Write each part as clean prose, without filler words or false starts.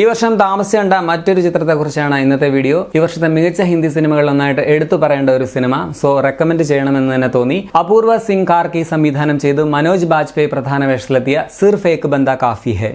ഈ വർഷം താമസിച്ച് കണ്ട മറ്റൊരു ചിത്രത്തെക്കുറിച്ചാണ് ഇന്നത്തെ വീഡിയോ. ഈ വർഷത്തെ മികച്ച ഹിന്ദി സിനിമകളിൽ ഒന്നായിട്ട് എടുത്തു പറയേണ്ട ഒരു സിനിമ, സോ റെക്കമെൻഡ് ചെയ്യണമെന്ന് തന്നെ തോന്നി. അപൂർവ സിംഗ് കാർക്കി സംവിധാനം ചെയ്ത് മനോജ് ബാജ്പേയി പ്രധാന വേഷത്തിലെത്തിയ സിർഫ് ഏക് ബന്ദ കാഫി ഹെ.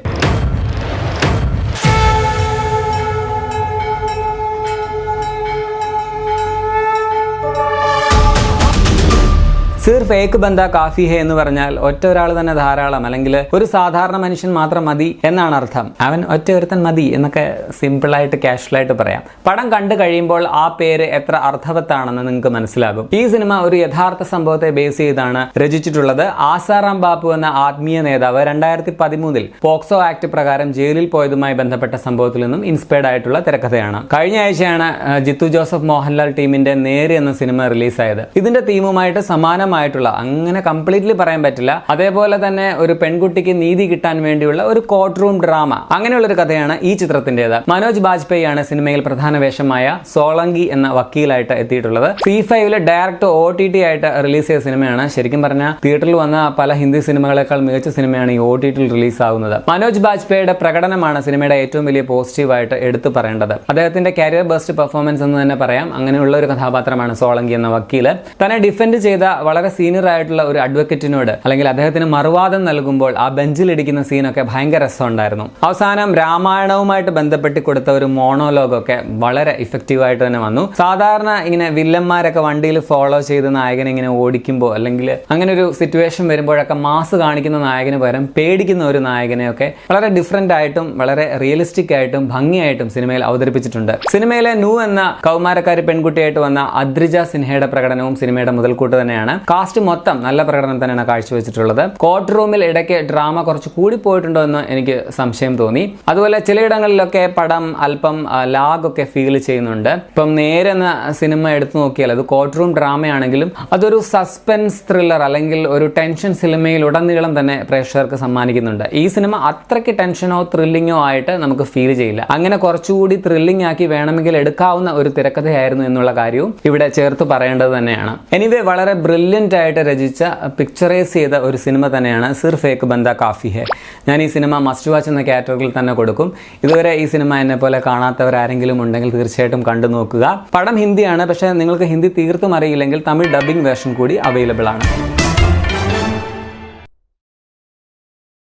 സിർഫ് ഏക് ബന്ദ കാഫി ഹെ എന്ന് പറഞ്ഞാൽ ഒറ്റ ഒരാൾ തന്നെ ധാരാളം, അല്ലെങ്കിൽ ഒരു സാധാരണ മനുഷ്യൻ മാത്രം മതി എന്നാണ് അർത്ഥം. അവൻ ഒറ്റ ഒരുത്തൻ മതി എന്നൊക്കെ സിമ്പിളായിട്ട് കാഷ്വലായിട്ട് പറയാം. പടം കണ്ടു കഴിയുമ്പോൾ ആ പേര് എത്ര അർത്ഥവത്താണെന്ന് നിങ്ങൾക്ക് മനസ്സിലാകും. ഈ സിനിമ ഒരു യഥാർത്ഥ സംഭവത്തെ ബേസ് ചെയ്താണ് രചിച്ചിട്ടുള്ളത്. ആസാറാം ബാപ്പു എന്ന ആത്മീയ നേതാവ് 2013 പോക്സോ ആക്ട് പ്രകാരം ജയിലിൽ പോയതുമായി ബന്ധപ്പെട്ട സംഭവത്തിൽ നിന്നും ഇൻസ്പയർഡ് ആയിട്ടുള്ള തിരക്കഥയാണ്. കഴിഞ്ഞ ആഴ്ചയാണ് ജിത്തു ജോസഫ് മോഹൻലാൽ ടീമിന്റെ നേര് എന്ന സിനിമ റിലീസായത്. ഇതിന്റെ തീമുമായിട്ട് സമാനമായിട്ടുള്ള, അങ്ങനെ കംപ്ലീറ്റ്ലി പറയാൻ പറ്റില്ല, അതേപോലെ തന്നെ ഒരു പെൺകുട്ടിക്ക് നീതി കിട്ടാൻ വേണ്ടിയുള്ള ഒരു കോർട്ട് റൂം ഡ്രാമ, അങ്ങനെയുള്ള ഒരു കഥയാണ് ഈ ചിത്രത്തിന്റേത്. മനോജ് ബാജ്പേയി ആണ് സിനിമയിൽ പ്രധാന വേഷമായ സോളങ്കി എന്ന വക്കീലായിട്ട് എത്തിയിട്ടുള്ളത്. C5 ഡയറക്റ്റ് OTT ആയിട്ട് റിലീസ് ചെയ്ത സിനിമയാണ്. ശരിക്കും പറഞ്ഞാൽ തിയേറ്ററിൽ വന്ന പല ഹിന്ദി സിനിമകളെക്കാൾ മികച്ച സിനിമയാണ് ഈ OTT റിലീസ് ആകുന്നത്. മനോജ് ബാജ്പേയിയുടെ പ്രകടനമാണ് സിനിമയുടെ ഏറ്റവും വലിയ പോസിറ്റീവായിട്ട് എടുത്തു പറയേണ്ടത്. അദ്ദേഹത്തിന്റെ കരിയർ ബെസ്റ്റ് പെർഫോമൻസ് എന്ന് തന്നെ പറയാം. അങ്ങനെയുള്ള ഒരു കഥാപാത്രമാണ് സോളങ്കി എന്ന വക്കീല്. തന്നെ ഡിഫെൻഡ് ചെയ്ത വളരെ സീനിയർ ആയിട്ടുള്ള ഒരു അഡ്വക്കേറ്റിനോട്, അല്ലെങ്കിൽ അദ്ദേഹത്തിന് മറുവാദം നൽകുമ്പോൾ ആ ബെഞ്ചിൽ ഇടിക്കുന്ന സീനൊക്കെ ഭയങ്കര രസമുണ്ടായിരുന്നു. അവസാനം രാമായണവുമായിട്ട് ബന്ധപ്പെട്ട് കൊടുത്ത ഒരു മോണോലോഗൊക്കെ വളരെ ഇഫക്റ്റീവ് ആയിട്ട് തന്നെ വന്നു. സാധാരണ ഇങ്ങനെ വില്ലന്മാരൊക്കെ വണ്ടിയിൽ ഫോളോ ചെയ്ത് നായകനെ ഇങ്ങനെ ഓടിക്കുമ്പോൾ, അല്ലെങ്കിൽ അങ്ങനെ ഒരു സിറ്റുവേഷൻ വരുമ്പോഴൊക്കെ മാസ് കാണിക്കുന്ന നായകന് പകരം പേടിക്കുന്ന ഒരു നായകനെയൊക്കെ വളരെ ഡിഫറെന്റ് ആയിട്ടും വളരെ റിയലിസ്റ്റിക് ആയിട്ടും ഭംഗിയായിട്ടും സിനിമയിൽ അവതരിപ്പിച്ചിട്ടുണ്ട്. സിനിമയിലെ നു എന്ന കൗമാരക്കാരി പെൺകുട്ടിയായിട്ട് വന്ന അദ്രിജ സിൻഹയുടെ പ്രകടനവും സിനിമയുടെ മുതൽക്കൂട്ട് തന്നെയാണ്. കാസ്റ്റ് മൊത്തം നല്ല പ്രകടനം തന്നെയാണ് കാഴ്ചവെച്ചിട്ടുള്ളത്. കോർട്ട് റൂമിൽ ഇടയ്ക്ക് ഡ്രാമ കുറച്ച് കൂടിപ്പോയിട്ടുണ്ടോ എന്ന് എനിക്ക് സംശയം തോന്നി. അതുപോലെ ചിലയിടങ്ങളിലൊക്കെ പടം അല്പം ലാഗൊക്കെ ഫീൽ ചെയ്യുന്നുണ്ട്. ഇപ്പം നേരെ എന്ന സിനിമ എടുത്തു നോക്കിയാൽ അത് കോർട്ട് റൂം ഡ്രാമയാണെങ്കിലും അതൊരു സസ്പെൻസ് ത്രില്ലർ അല്ലെങ്കിൽ ഒരു ടെൻഷൻ സിനിമയിൽ ഉടനീളം തന്നെ പ്രേക്ഷകർക്ക് സമ്മാനിക്കുന്നുണ്ട്. ഈ സിനിമ അത്രയ്ക്ക് ടെൻഷനോ ത്രില്ലിങ്ങോ ആയിട്ട് നമുക്ക് ഫീൽ ചെയ്യില്ല. അങ്ങനെ കുറച്ചുകൂടി ത്രില്ലിംഗ് ആക്കി വേണമെങ്കിൽ എടുക്കാവുന്ന ഒരു തിരക്കഥയായിരുന്നു എന്നുള്ള കാര്യവും ഇവിടെ ചേർത്ത് പറയേണ്ടത് തന്നെയാണ്. എനിവേ വളരെ ബ്രില്യൻ്റ് ആയിട്ട് രചിച്ച, പിക്ചറൈസ് ചെയ്ത ഒരു സിനിമ തന്നെയാണ് സിർഫ് ഏക് ബന്ദ കാഫി ഹെ. ഞാൻ ഈ സിനിമ മസ്റ്റ് വാച്ച് എന്ന കാറ്റഗറിയിൽ തന്നെ കൊടുക്കും. ഇതുവരെ ഈ സിനിമ എന്നെ പോലെ കാണാത്തവരാരെങ്കിലും ഉണ്ടെങ്കിൽ തീർച്ചയായിട്ടും കണ്ടു നോക്കുക. പടം ഹിന്ദിയാണ്, പക്ഷേ നിങ്ങൾക്ക് ഹിന്ദി തീർത്തും അറിയില്ലെങ്കിൽ തമിഴ് ഡബിംഗ് വേർഷൻ കൂടി അവൈലബിൾ ആണ്.